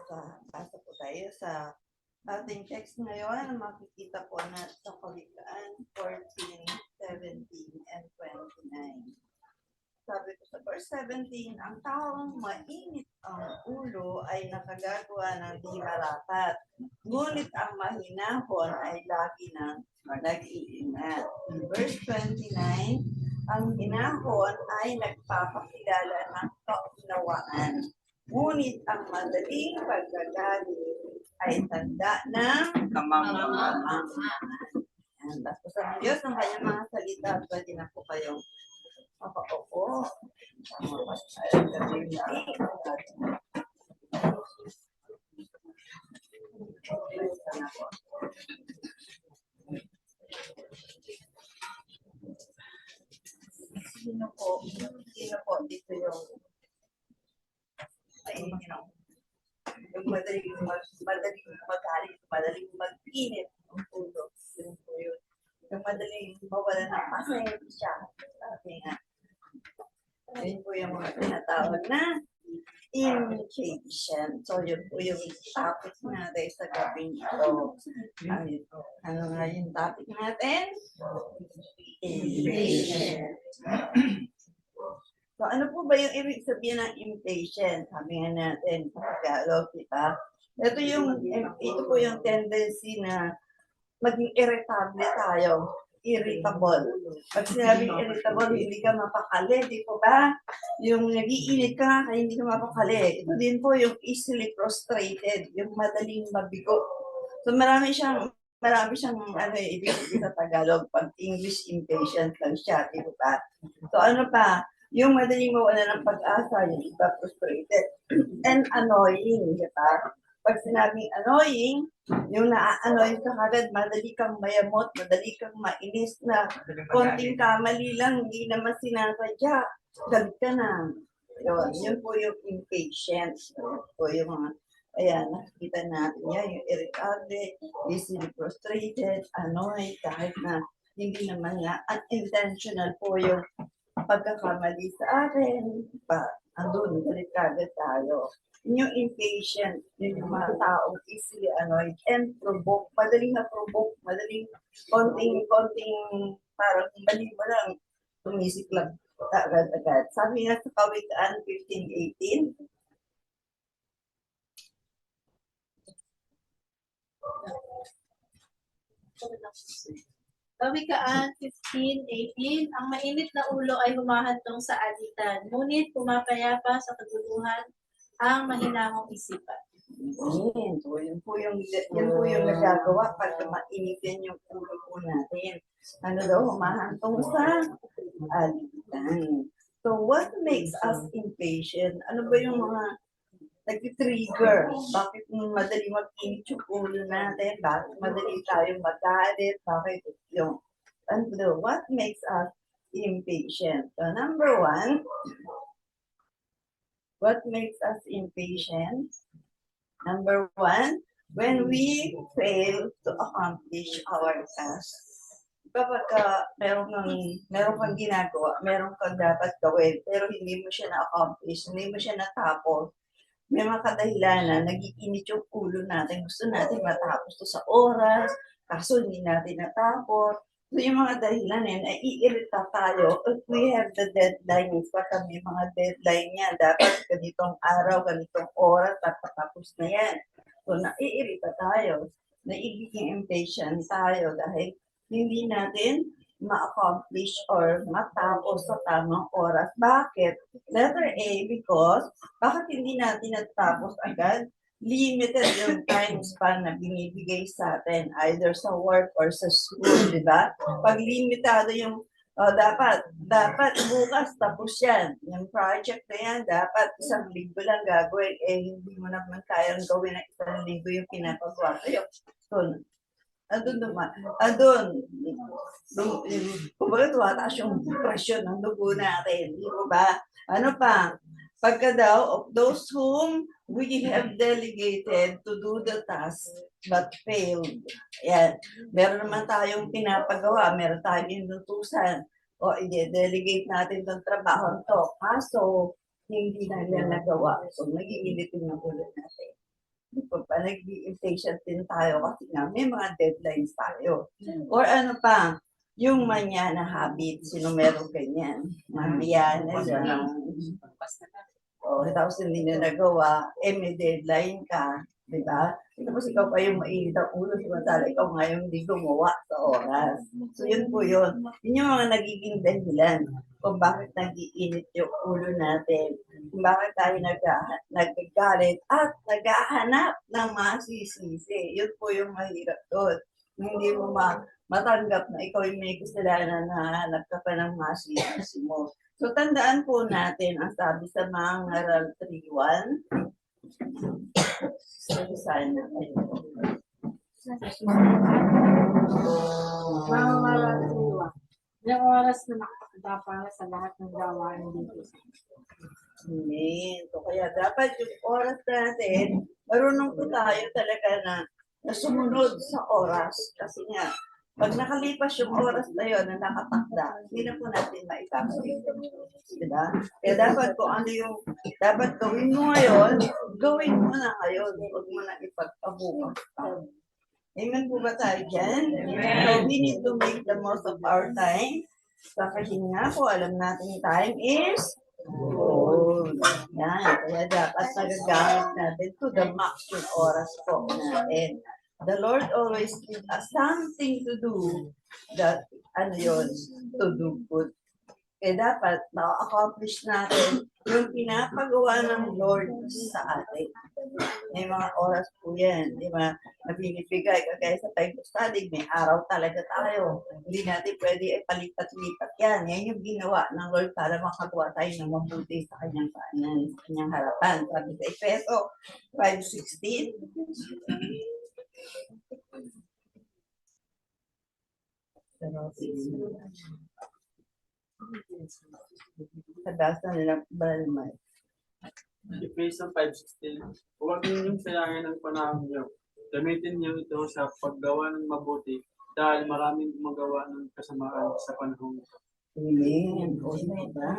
Basa po tayo sa ating text ngayon. Makikita po natin sa Kawikaan 14, 17, and 29. Sabi ko sa verse 17, ang taong mainit ang ulo ay nakagagawa ng di marapat. Ngunit ang mahinahon ay lagi ng nag-iingat. Verse 29, ang hinahon ay nagpapakilala ng kaunawaan. Ngunit ang madaling pagkagaling ay tanda ng kamangmangan. Tapos ang Diyos ng kanyang mga salita at pwede na po kayong makaupo. Sino po dito yung yung madaling magaling, madaling mag-init ang ulo. Yun po yun. Yung madaling mawala ng pasensya. Sabi nga. Yun po yung mga tinatawag na imitation. So, yun po yung topic natin sa gabi nito. Ano nga yung topic natin? Imitation. So, ano po ba yung ibig sabihin ng impatient? Sabi nga natin sa Tagalog, diba? Ito po yung tendency na maging irritable tayo. Irritable. Pag sinabing irritable, hindi ka mapakali, di po ba? Yung nag-iinit ka, kaya hindi ka mapakali. Ito din po yung easily frustrated, yung madaling mabigo. So, marami siyang ibig sabihin sa Tagalog, pag English impatient lang siya, di ba? So, ano pa? Yung madaling mawala ng pag-asa, yung iba frustrated, and annoying, di ba? Pag sinabing annoying, yung na-annoy ka agad, madali kang mayamot, madali kang mainis na konting kamali lang, hindi naman sinasadya, galit ka na. Yun po yung impatient. Yun po yung mga, ayan, nakikita natin yan, yung irritable, easily frustrated, annoyed, kahit na hindi naman nga unintentional po yung pagkakamali sa akin, andun, galit kagad tayo. Yung impatient, yung mga taong easily annoyed and provoke, madaling na-provoke, madaling konting, parang mali mo lang, tumisiklab agad-agad. Sabi nga sa Kawikaan 15:18, Kawikaan 15:18, ang mainit na ulo ay humahantong sa alitan, ngunit pumapayapa sa kaguluhan ang mahinahong isipan. So, yun po yung nagagawa pag mainitin yung ulo po natin. Ano daw, humahantong sa alitan. So, what makes us impatient? Ano ba yung mga nag-trigger? Bakit madali mag-init yung ulo natin? Bakit madali tayong magalit? Bakit yung, what makes us impatient? So, number one, what makes us impatient? Number one, when we fail to accomplish our task. Kapag meron kang ginagawa, meron kang dapat gawin, pero hindi mo siya na-accomplish, hindi mo siya natapos, may mga kadahilanan, nag-iinit yung ulo natin, gusto natin matapos to sa oras, kaso hindi natin natapos. So yung mga dahilan yan, ay iirita tayo if we have the deadlines, baka may mga deadline yan, dapat ganitong araw, ganitong oras, tapos na yan. So naiirita tayo, naibiging impatient tayo dahil hindi natin ma-accomplish or matapos sa tamang oras. Bakit? Letter A, because bakit hindi natin natapos agad? Limited yung time span na binibigay sa atin, either sa work or sa school, di ba? Pag limitado yung, dapat bukas tapos yan. Yung project na yan, dapat isang linggo lang gagawin. Hindi mo naman kayang gawin na isang linggo yung pinapagawa sa'yo. So, kumbaga tumataas yung presyon ng dugo natin, di ba? Ano pa? Pagka daw, of those whom we have delegated to do the task but failed. Ayan. Meron naman tayong pinapagawa, meron tayong inutusan. O, i-delegate natin itong trabaho to. Kaso, hindi na nila nagawa. So, nag-iinitin ng ulo natin. Di po ba, nag-i-impatient din tayo kasi nga may mga deadlines tayo. Or ano pa, yung manyana habit, sino meron ganyan? Manyana, tapos hindi na nagawa, may deadline ka, di ba? Tapos ikaw pa yung mainit ang ulo, samantala ikaw nga yung hindi gumawa sa oras. So yun po yun. Yun yung mga nagiging dahilan kung bakit nag-iinit yung ulo natin, kung bakit tayo nagagalit at naghahanap ng masisisi. Yun po yung mahirap doon. Hindi mo matanggap na ikaw yung may kasalanan na hanap ka pa ng masisisi mo. So, tandaan po natin ang sabi sa mga ngaral 3.1. So, sana kayo. Mga marasiwa. Yung oras na nakakita para sa lahat ng gawain dito. Amen. So, kaya dapat yung oras natin, marunong po tayo talaga na sumunod sa oras. Kasi nga, pag nakalipas yung oras na yun na nakatakda, hindi na po natin maitapos. Diba? Kaya dapat kung ano yung dapat gawin mo ngayon, gawin mo na ngayon. Huwag mo na ipagpabukas pa. Amen po ba tayo dyan? So we need to make the most of our time. Sa kahinga po, alam natin yung time is gold. Yan. Kaya dapat nagagamit natin to the max yung oras po natin. The Lord always gives us something to do that, to do good. Kaya dapat ma-accomplish natin yung pinapagawa ng Lord sa atin. May mga oras po yan, di ba? Na binibigay, kagaya sa Bible study, may araw talaga tayo. Hindi natin pwede palipat-lipat yan. Yan yung ginawa ng Lord para makagawa tayo ng mabuti sa kanyang paanan, sa kanyang harapan. Sabi sa Efeso 5:16, kadasa nila balmay. Ephesians 5:16. Huwag ninyong sayangin ang panahon niyo. Gamitin niyo ito sa paggawa ng mabuti dahil maraming gumagawa ng kasamaan sa panahon ito. Amen. O diba?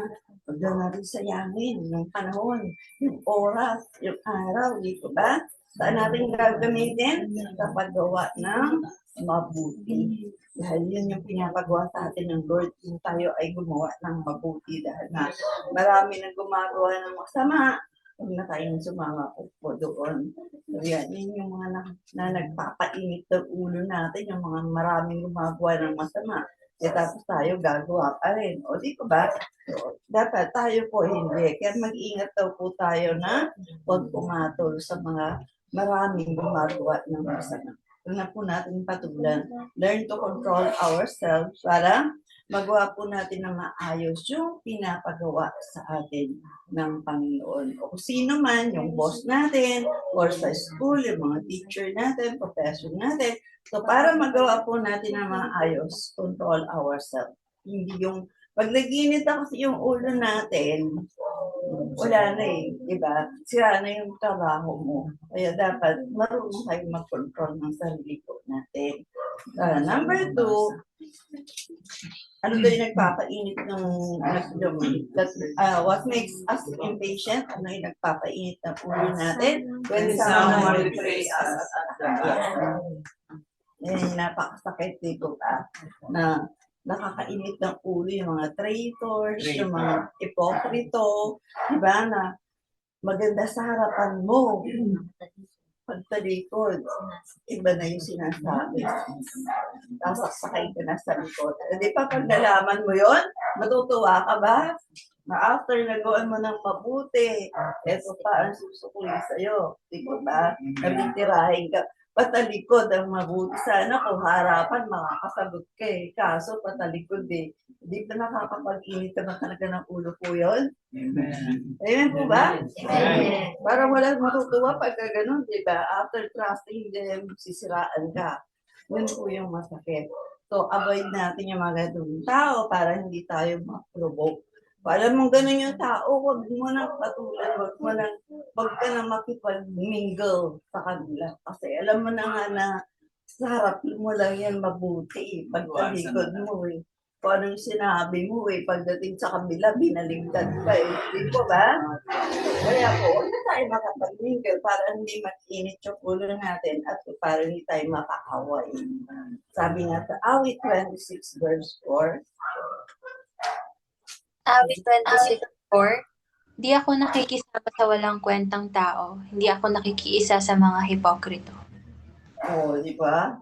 Huwag daw natin sayangin yung panahon, yung oras, yung araw, dito ba? Saan natin gagamitin? Sa paggawa ng mabuti. Dahil yun yung pinapagawa sa atin ng Lord, yung tayo ay gumawa ng mabuti. Dahil na marami nang gumagawa ng masama, huwag na tayong sumama po doon. So yan, yun yung mga na nagpapainit ng ulo natin, yung mga maraming gumagawa ng masama. Tapos tayo gagawa pa rin. O di ko ba? So, dapat tayo po hindi. Kaya mag-ingat daw po tayo na huwag pumatol sa mga maraming gumagawa ng masama. Ito na po natin patulan. Learn to control ourselves para magawa po natin na maayos yung pinapagawa sa atin ng Panginoon. O kung sino man, yung boss natin, or sa school, yung mga teacher natin, professor natin. So para magawa po natin na maayos, control ourselves. Hindi yung, pag naginit na kasi yung ulo natin, wala na di ba? Sira na yung trabaho mo. Kaya dapat marunong tayo mag-control ng sarili po natin. Number 2, ano daw yung nagpapainit ng what makes us impatient? Ano yung nagpapainit ng ulo natin? When someone betrays us. Napakasakit dito na nakakainit ng ulo yung mga traitors, yung mga ipokrito, diba, na maganda sa harapan mo, pagtalikod, iba na yung sinasabi. Sasakay ka na sa likod. Di pa pag nalaman mo yon, matutuwa ka ba? Na after nagawan mo ng mabuti, eto pa ang susukuli sa'yo. Di ba? Nabitirahin ka. Patalikod ang mabuti. Sana kung harapan, makakasagot ka Kaso patalikod Hindi pa nakakapag-init ka na talaga ng ulo po yun. Amen po ba? Amen. Parang walang matutuwa pagka ganun, di ba? After trusting them, sisiraan ka. Yun po yung masakit. So, avoid natin yung mga ganung tao para hindi tayo ma-provoke. Kung alam mong ganun yung tao, huwag mo nang patulan, huwag ka na makipag-mingle sa kanila. Kasi alam mo na nga na sa harap mo lang yan mabuti. Pagtalikod mo Kung anong sinabi mo pagdating sa kabila, binaligtad ka Di po ba? Kaya po, huwag na tayo tayo makapag-mingle para hindi mag-init yung ulo natin at para hindi tayo makaaway. Sabi nga sa awit 26 verse 4, Awit 26:4. Di ako nakikisama sa walang kwentang tao. Hindi ako nakikiisa sa mga hipokrito. di ba?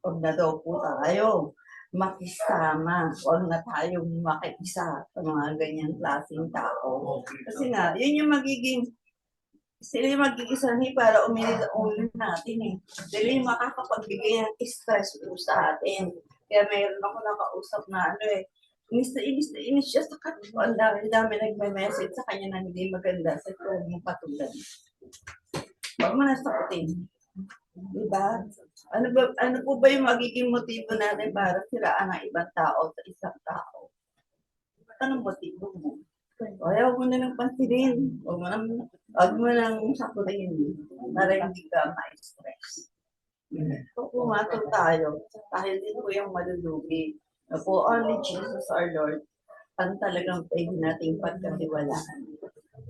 Huwag na daw po tayo makisama. Huwag na tayong makiisa sa mga ganyan klaseng tao. Kasi nga, yun yung magiging sila yung magigisani para uminit ang ulo natin eh. Sila yung makakapagbigay ng stress po sa atin. Kaya mayroon ako nakausap na inis na inis siya sa kanila. Ang dami nagme-message sa kanya na hindi maganda sa tulad ng patulan. Huwag mo na sakutin. Diba? Ano po ba yung magiging motibo natin para siraan ang ibang tao sa isang tao? Anong motibo mo? Huwag mo na lang pansinin. Huwag mo nang sakutin para hindi ka ma-stress. So, pumatol tayo dahil din po yung malulugi. Na po, only Jesus our Lord ang talagang pwede nating pagkatiwalaan.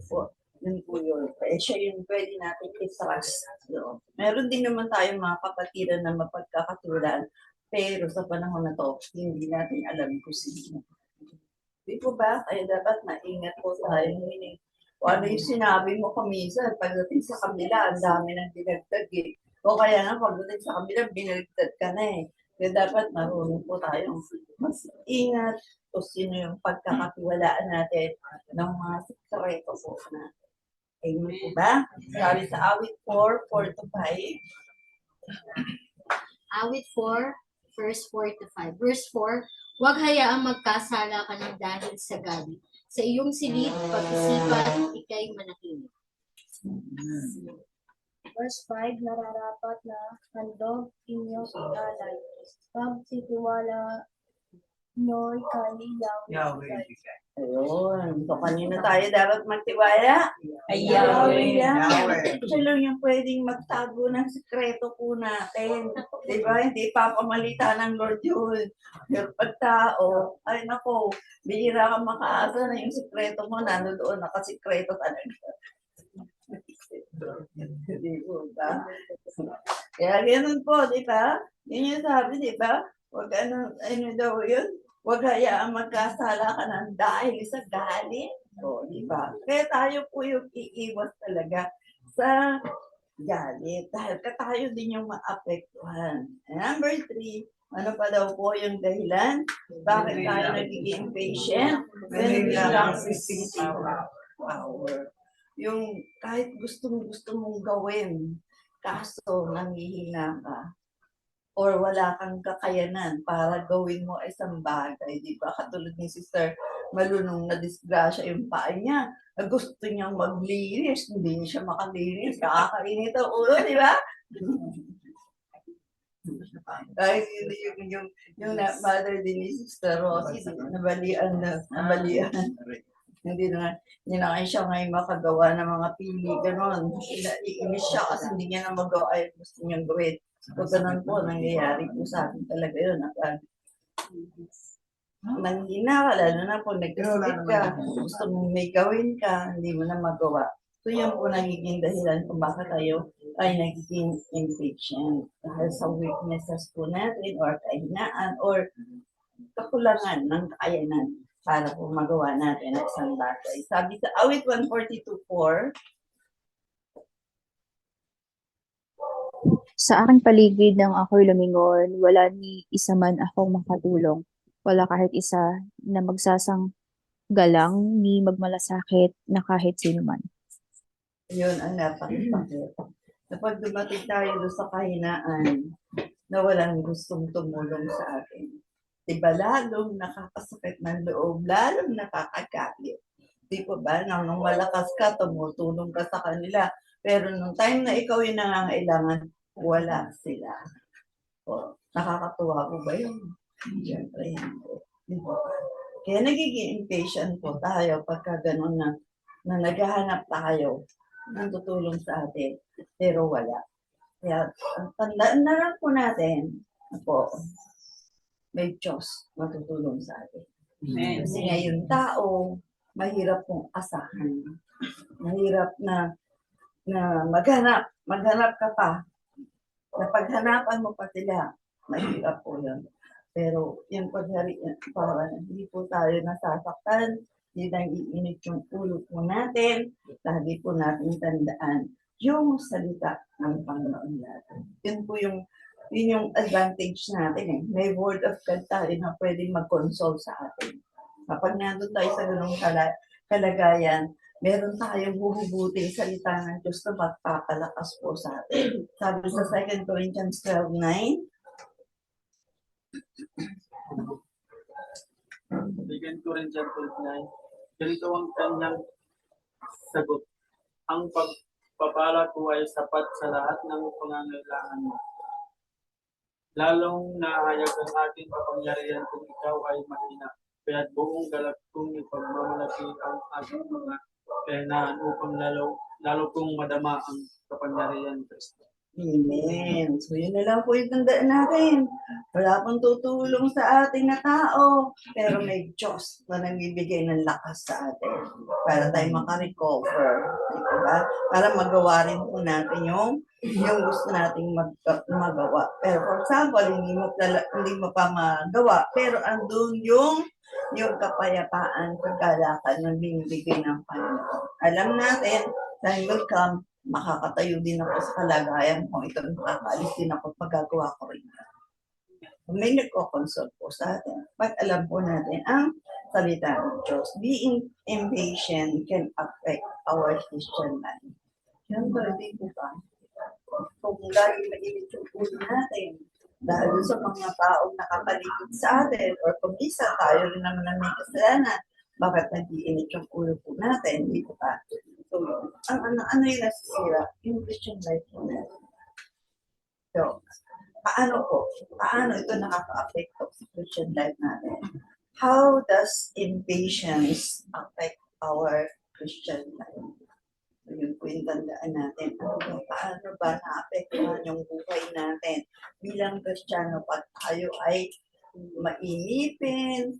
Po, yun po yun. Siya yung pwede natin i-trust. So, meron din naman tayong mga kapatiran na mapagkakatiwalaan. Pero sa panahon na to, hindi natin alam kung sino. Di po ba? Kaya dapat maingat po tayo. O ano yung sinabi mo kuminsan, pagdating sa kabila, ang dami ng dinagdag eh. O kaya nga, pagdating sa kabila, binagdag ka na eh. Kaya dapat marunong po tayong mas ingat kung sino yung pagkakatiwalaan natin ng mga sekreto po natin. Amen po ba? Sabi sa awit 4, 4-5. Awit 4, verse 4-5. Verse 4, huwag hayaang magkasala ka ng dahil sa galit. Sa iyong silid, pag-isipan, ikay manahimik. Verse 5, nararapat na handog inyong ialay. Pagtitiwala nyo'y kanilang ibigay. Ayun. So, kanina tayo dapat magtiwala? Yahweh. Siya lang yung pwedeng magtago ng sekreto po natin. Di ba? Hindi papamalita ng Lord yun. Pero pag tao, ay nako, bihira ka makaasa na yung sekreto mo, nandoon, nakasikreto talaga. Di po ba? Kaya ganun po, di ba? Yun yung sabi, di ba? Huwag ano daw yun? Huwag hayaang magkasala ka ng dahil sa galit. O, di ba? Kaya tayo po yung iiwas talaga sa galit. Dahil tayo din yung maapektuhan. Number 3, ano pa daw po yung dahilan? Bakit tayo nagiging impatient? When we lack spiritual power. Yung kahit gusto mong gawin, kaso nangihina ka or wala kang kakayanan para gawin mo isang bagay, di ba? Katulad ni Sister Malunong na disgrasya yung paa niya. Gusto niyang maglinis, hindi niya siya makalinis. Nakakainit ang ulo, di ba? Kahit yung mother din ni Sister Rosie, nabalian. Hindi na siya ngayon makagawa ng mga pili, gano'n. Iinis siya kasi hindi niya na magawa ay gusto niyang gawin. So, ganun po, nangyayari po sa akin talaga yun. Nanghina ka, lalo na po nag-skip ka, gusto mong may gawin ka, hindi mo na magawa. So, yun po nagiging dahilan kung bakit tayo ay nagiging impatient. Dahil sa weaknesses po natin or kahinaan or kakulangan ng kakayanan para po magawa natin ang isang bagay. Sabi sa awit 142:4, Sa aking paligid nang ako'y lumingon, wala ni isa man akong makatulong. Wala kahit isa na magsasanggalang ni magmalasakit na kahit sino man. yun ang napakipakit. Kapag dumating tayo doon sa kahinaan na walang gustong tumulong sa atin, diba lalong nakakasakit ng loob, lalong nakakagalit. Di ba ba, nung malakas ka, tumutulong ka sa kanila. Pero nung time na ikaw yung nangangailangan, wala sila. O, nakakatuwa po ba yun? Siyempre yan po. Di ba? Kaya nagiging impatient po tayo pagka gano'n na naghahanap tayo ng tutulong sa atin, pero wala. Kaya tandaan na lang po natin po, may Diyos matutulong sa atin. Kasi ngayon tao, mahirap pong asahan. Mahirap na na maghanap ka pa. Napaghanapan mo pa sila, mahirap po yun. Pero yung parang hindi po tayo nasasaktan, hindi naiinit yung ulo po natin, lagi po natin tandaan yung salita ng Panginoon natin. Yun yung advantage natin eh. May word of God tayo na pwedeng mag-console sa atin. Kapag nandun tayo sa ganung kalagayan, meron tayong bubuting salita ng Diyos na magpapalakas po sa atin. Sabi sa 2 Corinthians 12:9, 2 Corinthians 12:9, ganito ang kanyang sagot. Ang pagpapala ko ay sapat sa lahat ng pangangailangan mo. Lalong nahayag ang ating kapangyarihan kung ikaw ay mahina. Kaya buong galak kong ipagmamalaki ang ating mga kahinaan upang lalo kong madama ang kapangyarihan ng Kristo. Amen. So yun na lang po yung tandaan natin. Wala pong tutulong sa ating na tao, pero may Diyos na nagbibigay ng lakas sa atin para tayo makarecover. Diba? Para magawa rin po natin yung gusto nating magawa. Pero for example, hindi mo pa magawa, pero andun yung kapayapaan, kagalakan na binibigay ng Panginoon. Alam natin, time will come, makakatayo din ako sa kalagayan kung ito makakaalis din ako at magagawa ko rin. May nagko-consult po sa atin. Pag alam po natin ang salita ng Diyos, being impatient can affect our Christian life. Siyempre, di po ba? Kung lagi mainit yung ulo natin, dahil sa mga taong nakapaligid sa atin, or kung isa tayo rin naman ang may kasalanan, bakit nag-iinit yung ulo po natin, di po ba? So, ano yung nasisira? Yung Christian life po natin. So, paano ito nakaka-affect sa Christian life natin? How does impatience affect our Christian life? So, yun po yung tandaan natin. Paano ba na-apektuhan yung buhay natin bilang Kristiyano pag tayo ay mainitin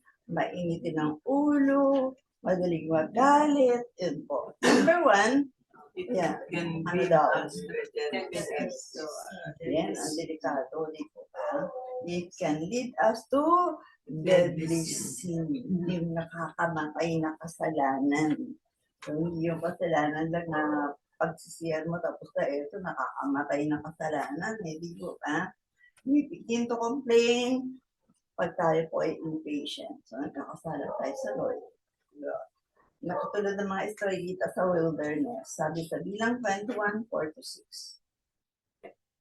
ang ulo, madaling magalit, yun po. Number one, yeah, ano daw? Yan, ang delikado, di po ba? It can lead us to deadly sin, yung nakakamatay na kasalanan. So, hindi yung kasalanan lang na pagsisiyan mo tapos na ito, nakakamatay na kasalanan, di po ba? We begin to complain pag tayo po ay impatient. So, nagkakasala tayo sa Lord. Nakatulad ng mga Israelita sa wilderness. Sabi sa bilang 21:4-6.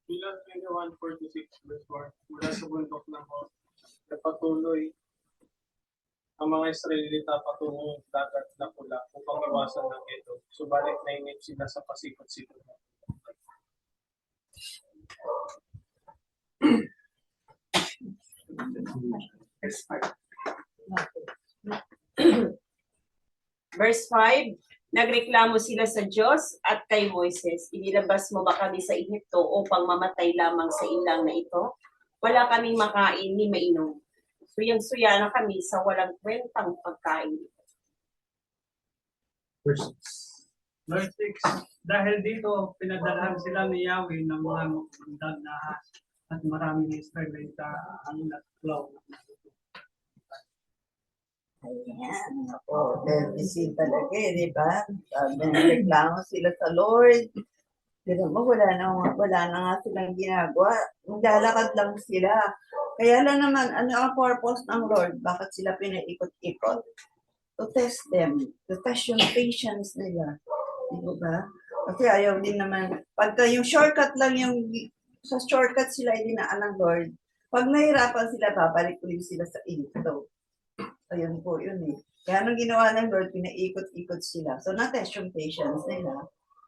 Bilang 21:4-6, verse 4, mula sa bundok ng Hor, nagpatuloy ang mga Israelita patungong dagat na pula upang iwasan ng ito. Subalit nainip sila sa pasikot-sikot. Verse 5, nagreklamo sila sa Diyos at kay Moises, inilabas mo ba kami sa Ehipto upang mamatay lamang sa ilang na ito? Wala kaming makain ni mainom. Suyang-suya na kami sa walang kwentang pagkain. Verse 6, dahil dito, pinadalhan sila ni Yahweh ng mga makundag na ahas at maraming Israelita ang natlaw. Ayan, ako, busy talaga di ba? Nagreklamo sila sa Lord. Pero wala na nga silang ginagawa. Naglalakad lang sila. Kaya lang naman, ano ang purpose ng Lord? Bakit sila pinaikot-ikot? To test them. To test yung patience nila. Di ba? Kasi ayaw din naman, pagka yung shortcut lang sa shortcut sila idinaan ng Lord, pag nahirapan sila, babalik ulit sila sa Egypto. Ayun po yun eh. Kaya nung ginawa ng Lord, pinaikot-ikot sila. So, na-test yung patience nila.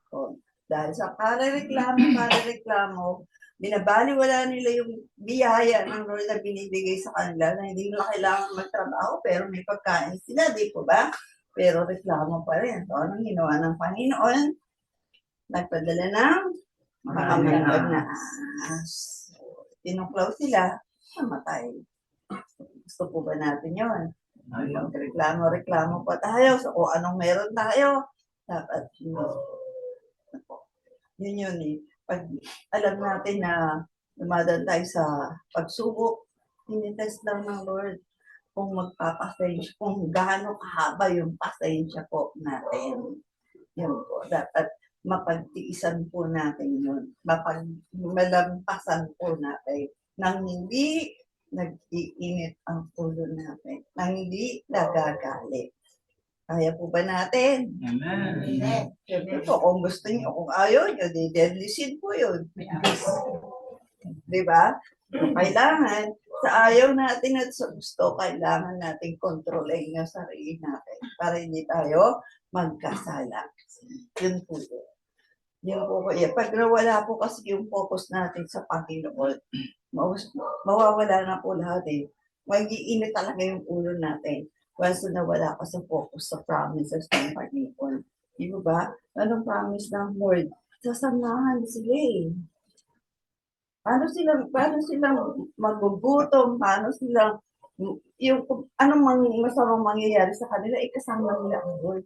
So, dahil sa reklamo, binabaliwala nila yung biyaya ng Lord na binibigay sa kanila na hindi nila kailangan magtrabaho pero may pagkain sila, di po ba? Pero reklamo pa rin. So, anong ginawa ng Panginoon? Nagpadala ng makamandag na ahas. Tinuklaw sila, namatay. Gusto po ba natin yun? Reklamo pa tayo. So, kung anong meron tayo, dapat Yun eh. Pag alam natin na dumadaan tayo sa pagsubok, tinitest lang ng Lord kung magpapasensya, kung gaano kahaba yung pasensya po natin. Yun po, dapat mapagtiisan po natin yun. Malampasan po natin nang hindi nag-iinit ang ulo natin, nang hindi nagagalit. Kaya po ba natin? Amen. Siyempre po, kung gusto niyo, kung ayaw niyo, di deadly sin po yun. Di ba? Kailangan, sa ayaw natin at sa gusto, kailangan natin kontrolin yung sarili natin para hindi tayo magkasala. Yun po yun. Yun po po. Pag nawala po kasi yung focus natin sa Panginoon, mawawala na po lahat eh. Mag-iinit talaga yung ulo natin. Once na nawala ka sa focus sa promises ng Panginoon. Di ba? Anong promise ng Lord? Sasamahan sila eh. Paano silang magugutom? Paano silang, yung, anong masamang mangyayari sa kanila, ikasama nila ang Lord.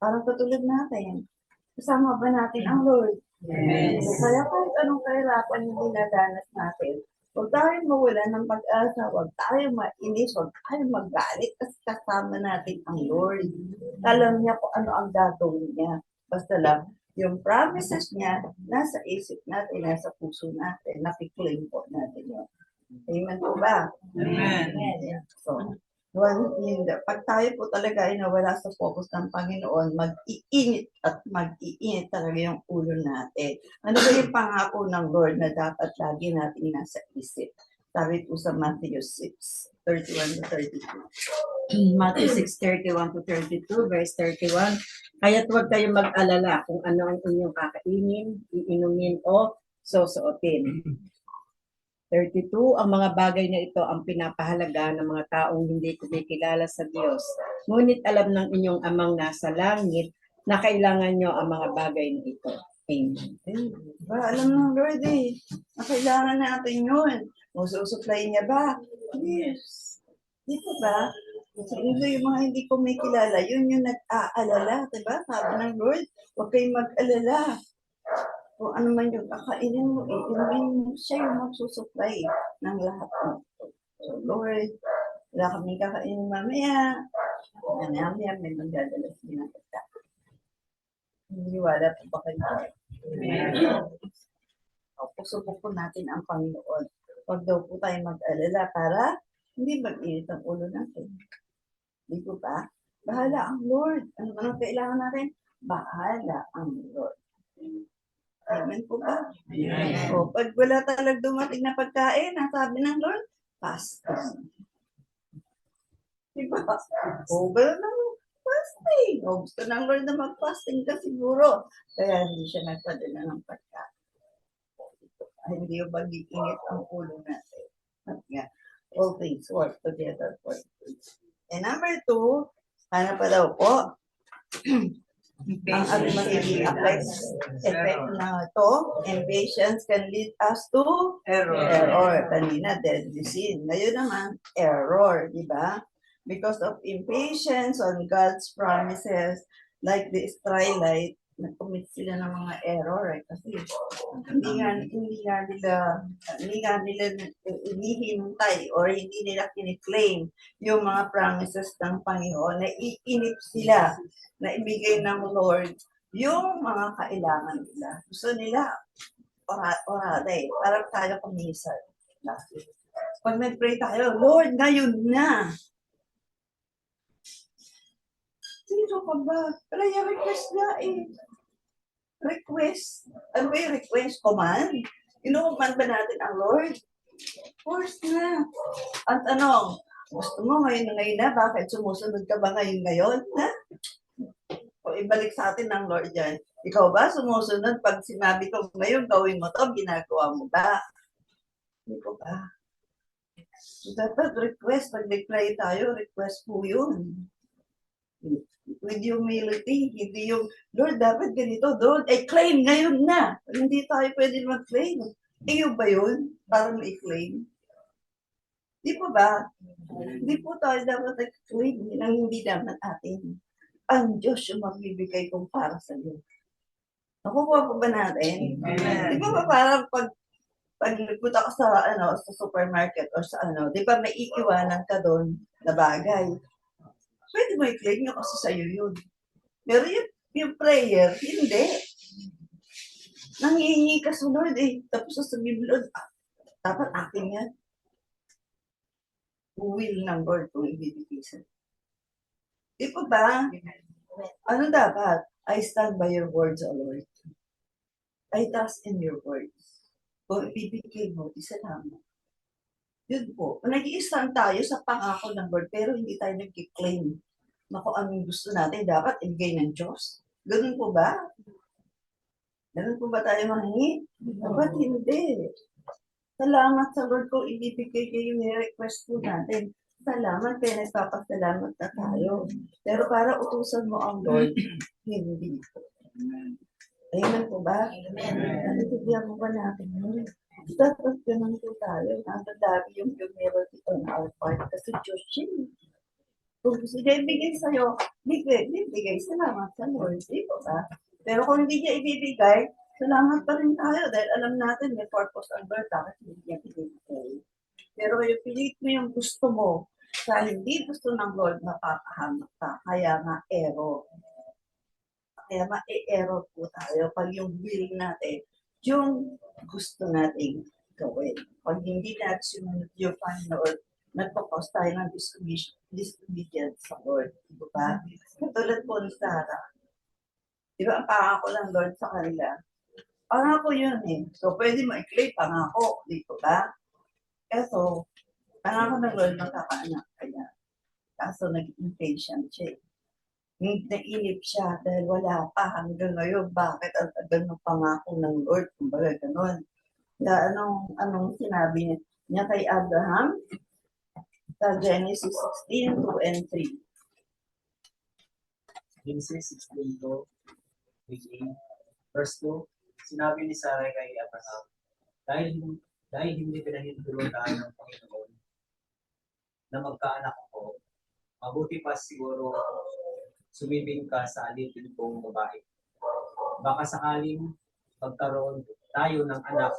Parang katulad natin. Kasama ba natin ang Lord? Yes. Kaya kahit anong kahirapan yung dinadanas natin, huwag tayong mawala ng pag-asa, huwag tayong mainis, huwag tayong magalit kasi kasama natin ang Lord. Alam niya kung ano ang gagawin niya. Basta lang, yung promises niya, nasa isip natin, nasa puso natin, nakiklaim po natin yun. Amen po ba? Amen. So, pag tayo po talaga ay nawala sa focus ng Panginoon, mag-iinit at mag-iinit talaga yung ulo natin. Ano ba yung pangako ng Lord na dapat lagi natin nasa isip? Sabi po sa Matthew 6:31 to 32. Matthew 6:31 to 32, verse 31. Kaya't huwag kayong mag-alala kung ano ang inyong kakainin, iinumin o susuotin. 32, ang mga bagay na ito ang pinapahalaga ng mga taong hindi kumikilala sa Diyos. Ngunit alam ng inyong amang nasa langit na kailangan nyo ang mga bagay na ito. Amen. Ba, alam ng Lord eh, na kailangan natin yun. Susupply niya ba? Yes. Di ba ba? Kasi yung mga hindi kumikilala, yun yung nag-aalala, diba? Sabi ng Lord, huwag kayong mag-alala. Kung ano man yung kakainin mo, siya yung magsusupply ng lahat mo. So, Lord, wala kami kakainin mamaya. Mamaya may magdadala sila ng pagkain. Hiniwala po ba kayo? Pusubok po natin ang Panginoon. Huwag daw po tayo mag-alala para hindi mag-init ang ulo natin. Di po ba? Bahala ang Lord. Ano man ang kailangan natin? Bahala ang Lord. Amen po ba? Amen. O, pag wala talagang dumating na pagkain, ang sabi ng Lord, fasting. Diba? O, wala nang fasting. O, gusto ng Lord na mag-fasting ka siguro. Kaya hindi siya nagpadala ng pagkain. Hindi yung mag-iinit ang ulo natin. At nga, all things work together for good. And number 2, ano pa daw po? Ang magiging effect na ito, impatience can lead us to error. Kanina, deadly sin. Ngayon naman, error, di ba? Because of impatience on God's promises, like the Israelite, nag-commit sila ng mga error kasi hindi hinihintay or hindi nila kiniklaim yung mga promises ng Panginoon. Naiinip sila na ibigay ng Lord yung mga kailangan nila. Gusto nila orade, parang tayo kumisan. Pag nag-pray tayo, Lord, ngayon na. Sino ka ba? Kaya request nga eh. Request. Ano ba yung request? Command? Ino-command ba natin ang Lord? Of course na. Ang tanong, gusto mo ngayon na, bakit sumusunod ka ba ngayon? Ha? O ibalik sa atin ng Lord yan. Ikaw ba sumusunod? Pag sinabi ko ngayon, gawin mo to, ginagawa mo ba? Hindi ko ba? So, dapat request. Pag nag-pray tayo, request po yun. With humility, hindi yung, Lord, dapat ganito, Lord, claim ngayon na. Hindi tayo pwede mag-claim. Iyo ba yun? Para ma-claim? Di po ba? Hindi po tayo dapat mag-claim. Hindi dapat atin. Ang Diyos yung magbibigay kung para sa iyo. Nakukuha po ba natin? Di ba parang pag nagpunta ka sa sa supermarket or sa di ba may iiwanan ka doon na bagay. Pwede mo i-claim nyo kasi sa'yo yun. Pero yung prayer, hindi. Nangihingi ka sa Lord tapos sasabihin mo, Lord, dapat akin yan. Will ng Lord kung ibibigay sa'yo. Di ba ba? Ano dapat? I stand by your words, O Lord. I trust in your words. Kung ibibigay mo, isalamat. Yun po. Nag-i-stand tayo sa pangako ng Lord, pero hindi tayo nag-claim na kung anong gusto natin, dapat ibigay ng Diyos. Ganun po ba? Ganun po ba tayo manghingi? Dapat hindi. Salamat sa Lord kung ibibigay niya yung request po natin. Salamat, kaya nagpapasalamat na tayo. Pero para utusan mo ang Lord, hindi po. Amen po ba? Amen. Natitigihan mo ba natin yun? Dapat ganun po tayo. Nandadabi yung humility on our part. Kasi Diyos yun. Kung gusto niya ibigay sa'yo, bigay. Salamat sa Lord. Di po ba? Pero kung hindi niya ibibigay, salamat pa rin tayo dahil alam natin may purpose ang Lord. Bakit hindi niya ibibigay? Pero yung pilit mo yung gusto mo, sa hindi gusto ng Lord, mapapahamak ka. Kaya nga, error. Kaya ma-error po tayo pag yung will natin, yung gusto nating gawin. Pag hindi natin sumunod yung Panginoon, nagpapos tayo ng disobedience sa Lord. Di ba? Katulad po ni Sarah. Di ba ang pangako ng Lord sa kanila? Pangako yun So, pwede mo i-claim pangako. Di ba? Kaso, pangako ng Lord magkakaanak kaya. Kaso, nag-impatient siya. Nainip siya dahil wala pa hanggang ngayon. Bakit ang tagal ng pangako ng Lord? Kumbaga ganon. Kaya anong sinabi niya kay Abraham? Sa Genesis 16, 2 and 3. Genesis 16, 3, verse 2, sinabi ni Sarah kay Abraham, dahil hindi pinahintulutan tayo ng Panginoon na magkaanak ako, mabuti pa siguro sumibing ka sa alipin kong babae. Baka sakaling magkaroon tayo ng anak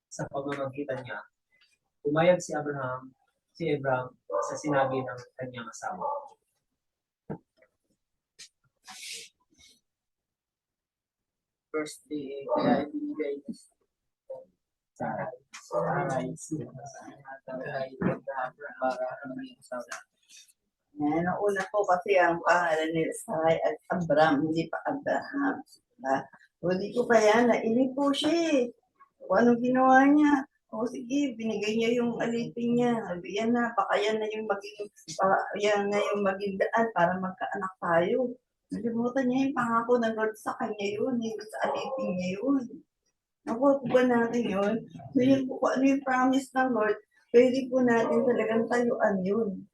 sa pamamagitan niya. Pumayag si Abraham sa sinabi ng kanyang asawa. Verse 3, kaya ibinigay sa Sarai para may asawa. Yan, una po kasi ang pangalan ni Sarai at Abram, hindi pa Abraham. Diba? Hindi ko pa yan, nainip po siya Kung anong ginawa niya. O sige, binigay niya yung alipin niya. Yan na, baka yan na yung maging daan para magkaanak tayo. Nalimutan niya yung pangako ng Lord sa kanya yun, hindi sa alipin niya yun. Nakuha po ba natin yun? So yun po, kung ano yung promise ng Lord, pwede po natin talagang tayuan yun.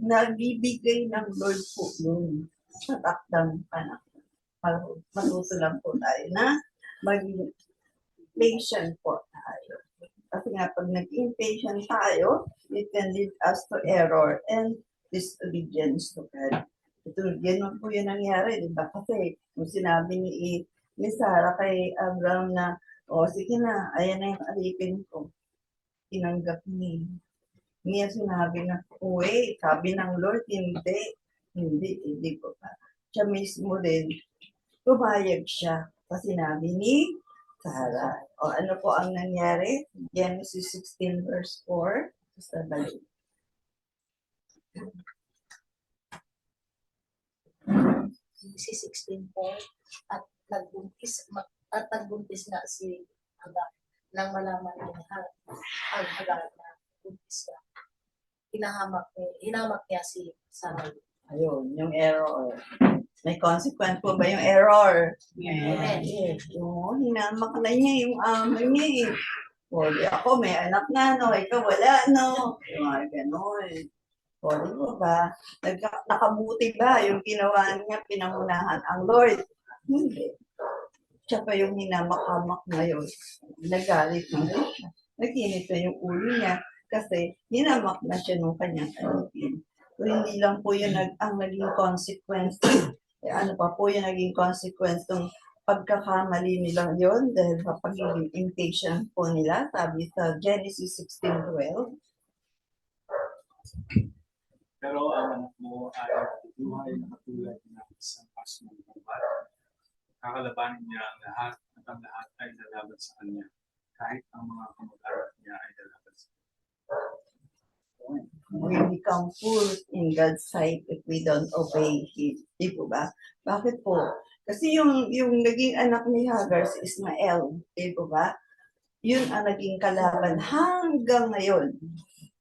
Nagbibigay ng Lord po yun sa takdang anak. Matuto lang po tayo na maging patient po tayo. Kasi nga, pag nag-impatient tayo, it can lead us to error and disobedience to God. Ito, ganun po yung nangyari, di ba? Kasi kung sinabi ni Sarah kay Abraham na, sige na, ayan na yung alipin ko. Tinanggap niya sinabi na, wait, sabi ng Lord, hindi po pa. Siya mismo din, pumayag siya sa sinabi ni Sarah. O ano po ang nangyari? Genesis 16 verse 4. Sa balik. Genesis 16 po, at nagbuntis na si Hagar nang malaman niya ang Hagar na buntis na. Hinamak niya si Sarai. Ayun, yung error. May consequence po ba yung error? Amen. Yung hinamak na niya yung amo niya di ako may anak na, no? Ikaw wala, no? Yung mga ganon. Di ba ba? Nakabuti ba yung ginawa niya, pinangunahan ang Lord? Hindi. Siya pa yung hinamak-hamak ngayon. Nagalit na siya. Nagkinito yung ulo niya kasi hinamak na siya nung kanyang alipin. So, hindi lang po yun ang naging consequence. Ano pa po yung naging consequence ng pagkakamali nila yon dahil sa pagiging impatient po nila, sabi sa Genesis 16:12. Pero ang anak mo ay buhay na katulad ng isang pasmong buhay. Kakalabanin niya ang lahat at ang lahat ay lalaban sa kanya. Kahit ang mga kamag-anak niya ay lalaban sa kanya. We become fools in God's sight if we don't obey Him. Di po ba? Bakit po? Kasi yung naging anak ni Hagar, si Ismael, di po ba? Yun ang naging kalaban hanggang ngayon.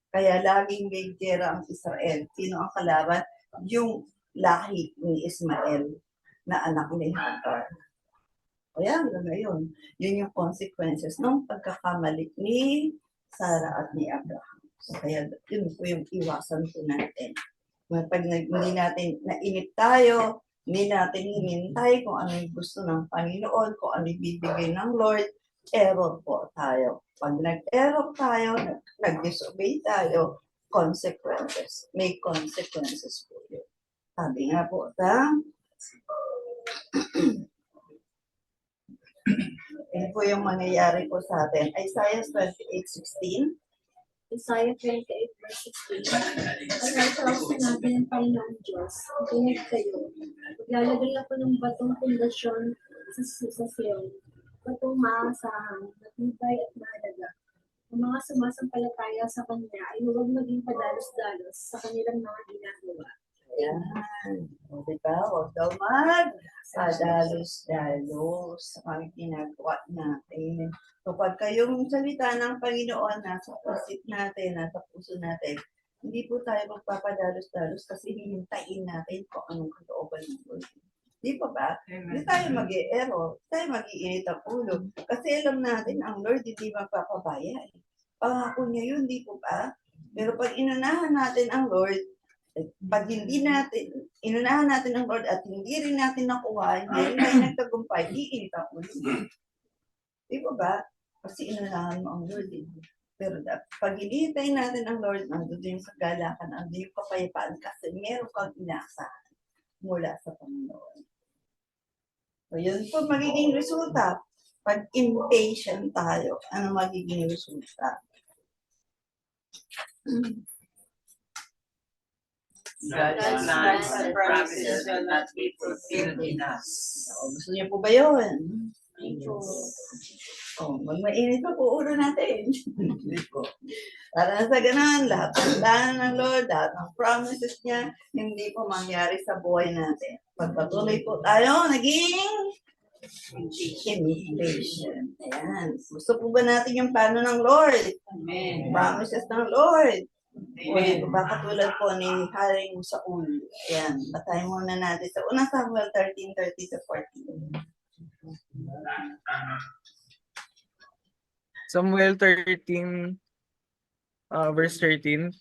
Kaya laging may gera ang Israel. Sino ang kalaban? Yung lahi ni Ismael na anak ni Hagar. Kaya hanggang ngayon, yun yung consequences ng pagkakamali ni Sarah at ni Abraham. So, kaya yun po yung iwasan po natin. Pag hindi natin nainip tayo, hindi natin hinintay kung ano yung gusto ng Panginoon, kung ano yung bibigay ng Lord, error po tayo. Pag nag-error tayo, nag-disobey tayo, consequences. May consequences po yun. Sabi nga po, yun po yung mangyayari po sa atin. Isaiah 28:16. Isaiah 28 verse 16. At naitawasan natin ang Panginoon Diyos. Tunig kayo. Maglalagay ako ng batong pundasyon sa Sion. Batong maasahan, matibay at mahalaga. Ang mga sumasampalataya sa Kanya ay huwag maging padalos-dalos sa kanilang mga ginagawa. Ayan. O, diba? Huwag daw padalos-dalos sa mga ginagawa natin. So, pag kayong salita ng Panginoon nasa isip natin, nasa puso natin, hindi po tayo magpapadalos-dalos kasi hihintayin natin kung anong kalooban ng Lord. Di pa ba? Hindi tayo mag-i-error, hindi tayo mag-iinit ang ulo. Kasi alam natin, ang Lord hindi magpapabaya. Pangako niya yun, di po ba? Pero pag inunahan natin ang Lord, pag hindi natin, inunahan natin ang Lord at hindi rin natin nakuha, hindi rin tayo nagtagumpay, iinit ang ulo. Di ba ba? Kasi inunahan mo ang Lord. Pero pag hinihintay natin ang Lord, nandun din sa galakan, nandun yung kapayapaan kasi meron kang inaasahan mula sa Panginoon. So, yun po magiging resulta. Pag impatient tayo, ano magiging resulta? God's plans and promises will not be fulfilled in us. Gusto niyo po ba yun? Magmainit pa po ulo natin. Hindi po. Para sa ganun, lahat ng plano ng Lord, lahat ng promises niya, hindi po mangyari sa buhay natin. Pagpatuloy po tayo, naging impatient. Ayan. Gusto po ba natin yung plano ng Lord? Amen. Promises ng Lord. Amen. Baka tulad po ni Haring Saul. Ayan. Batayin muna natin sa unang Samuel 13:30-14. Samuel 13, verse 13,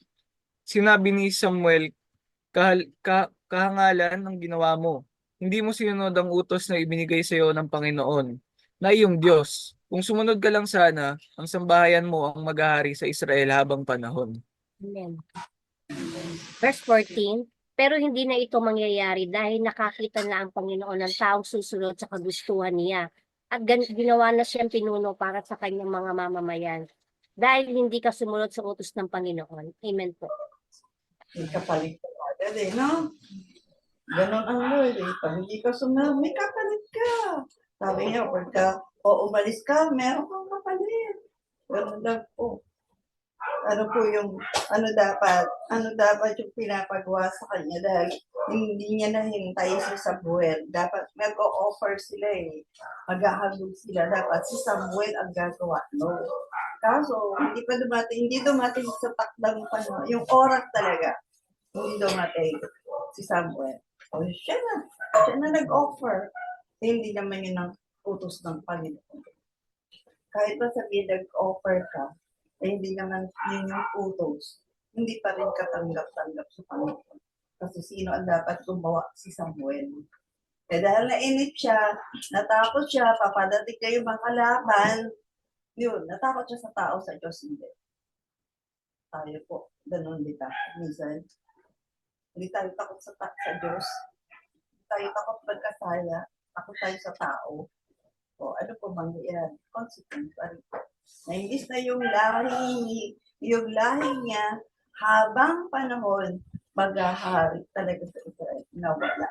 sinabi ni Samuel, kahangalan ang ginawa mo. Hindi mo sinunod ang utos na ibinigay sa iyo ng Panginoon, na iyong Diyos. Kung sumunod ka lang sana, ang sambahayan mo ang maghahari sa Israel habang panahon. Amen. Verse 14, pero hindi na ito mangyayari dahil nakakita na ang Panginoon ng taong susunod sa kagustuhan niya. At ginawa na siyang pinuno para sa kanyang mga mamamayan. Dahil hindi ka sumunod sa utos ng Panginoon. Amen po. May kapalit ka agad no? Ganon ang Lord Pag hindi ka sumunod, may kapalit ka. Sabi niya, pagka umalis ka, meron kang kapalit. Ganon lang po. Ano dapat yung pinapagawa sa kanya dahil hindi niya nahintay si Samuel. Dapat nag-o-offer sila Maghahabog sila. Dapat si Samuel ang gagawa. No. Kaso, hindi dumating sa takdang panahon. Yung oras talaga, hindi dumating si Samuel. O siya na nag-offer. Hindi naman yun ang utos ng Panginoon. Kahit ba sabihin nag-offer ka, hindi naman yun yung utos, hindi pa rin katanggap-tanggap sa Panginoon. Kasi sino ang dapat gumawa? Si Samuel. Dahil nainip siya, natakot siya, papadating kayo mga kalaban, yun, natakot siya sa tao, sa Diyos hindi. Tayo po, ganun di ba? Minsan, hindi tayo takot sa Diyos. Hindi tayo takot pagkasaya, takot tayo sa tao. O ano po mangyayari? Consequence pa rin po. Na imbis na yung lahi niya, habang panahon, maghahari talaga sa Israel. Nawala.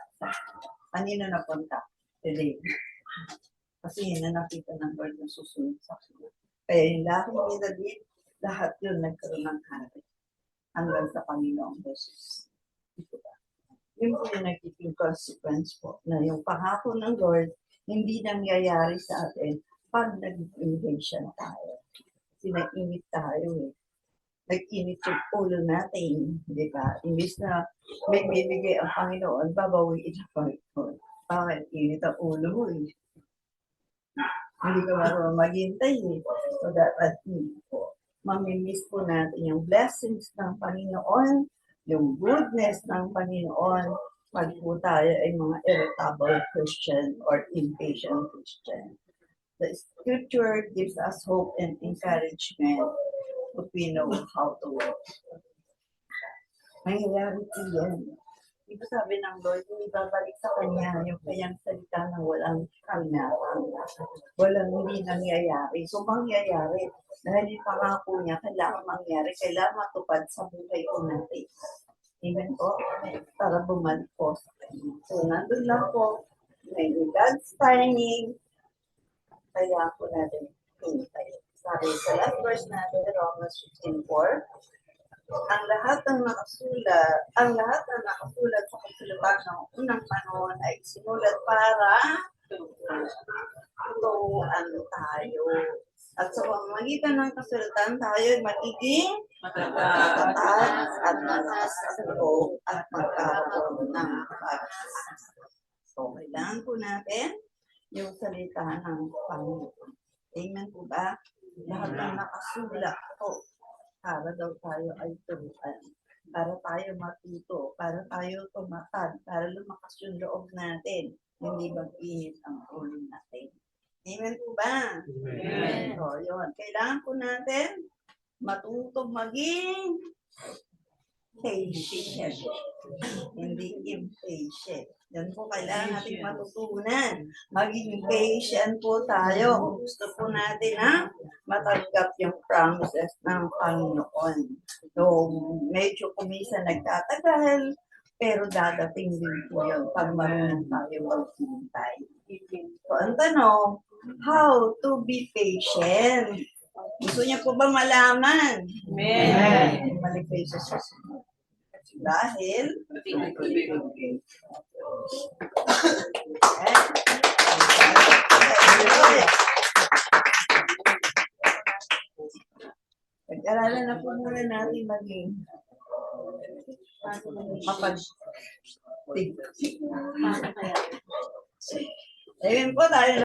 Kanino napunta? Today. Kasi yun na nakita ng Lord na susunod sa kanya. Kaya yung lahi ni David, lahat yun nagkaroon ng hari. Hanggang sa Panginoong Jesus. Diba? Yun po yung nagiging consequence po, na yung pangako ng Lord, hindi nangyayari sa atin pag nag-invasion tayo. Kasi nag-init tayo eh. Nag-init yung ulo natin, di ba? Imbis na may bibigay ang Panginoon, babawiin ang Panginoon. Bakit? Init ang ulo mo eh. Hindi ka marunong maghintay eh. So dapat po, mamimiss po natin yung blessings ng Panginoon, yung goodness ng Panginoon, pag po tayo ay mga irritable Christian or impatient Christian. The scripture gives us hope and encouragement if we know how to work. Mangyayari po yan. Ito sabi ng Lord, hindi babalik sa Kanya yung kanyang salita na walang kaminatang. Walang hindi nangyayari. So mangyayari. Dahil yung pangako niya, kailangan mangyari. Kailangan matupad sa buhay ko natin. Amen po. Para bumalik po sa Kanya. So nandun lang po. May God's timing. Kailangan po natin hintay. Sabi sa last verse natin, Romans 15:4. Ang lahat ng nakasulat sa kasulatan ng unang panahon ay sinulat para turuan tayo. At sa pamamagitan ng kasulatan tayo ay magiging matatag at manasalo at magkaroon ng pag-asa. So, kailangan po natin yung salita ng Panginoon. Amen po ba? Lahat ng nakasulat po para daw tayo ay turuan, para tayo matuto, para tayo tumatag, para lumakas yung loob natin, hindi mag-init ang ulo natin. Amen po ba? Amen. So, yun. Kailangan po natin matuto maging patient, hindi impatient. Yan po kailangan natin matutunan. Maging patient po tayo kung gusto po natin na matanggap yung promises ng Panginoon. So, medyo kumisa nagtatagal, pero dadating din po yun pag marunong tayo maghintay. So, ang tanong, how to be patient? Gusto niya po ba malaman? Amen. Balik kayo sa susunod. Dahil, pag-aralan na po muna natin maging mapag-tig. Ayun po tayo.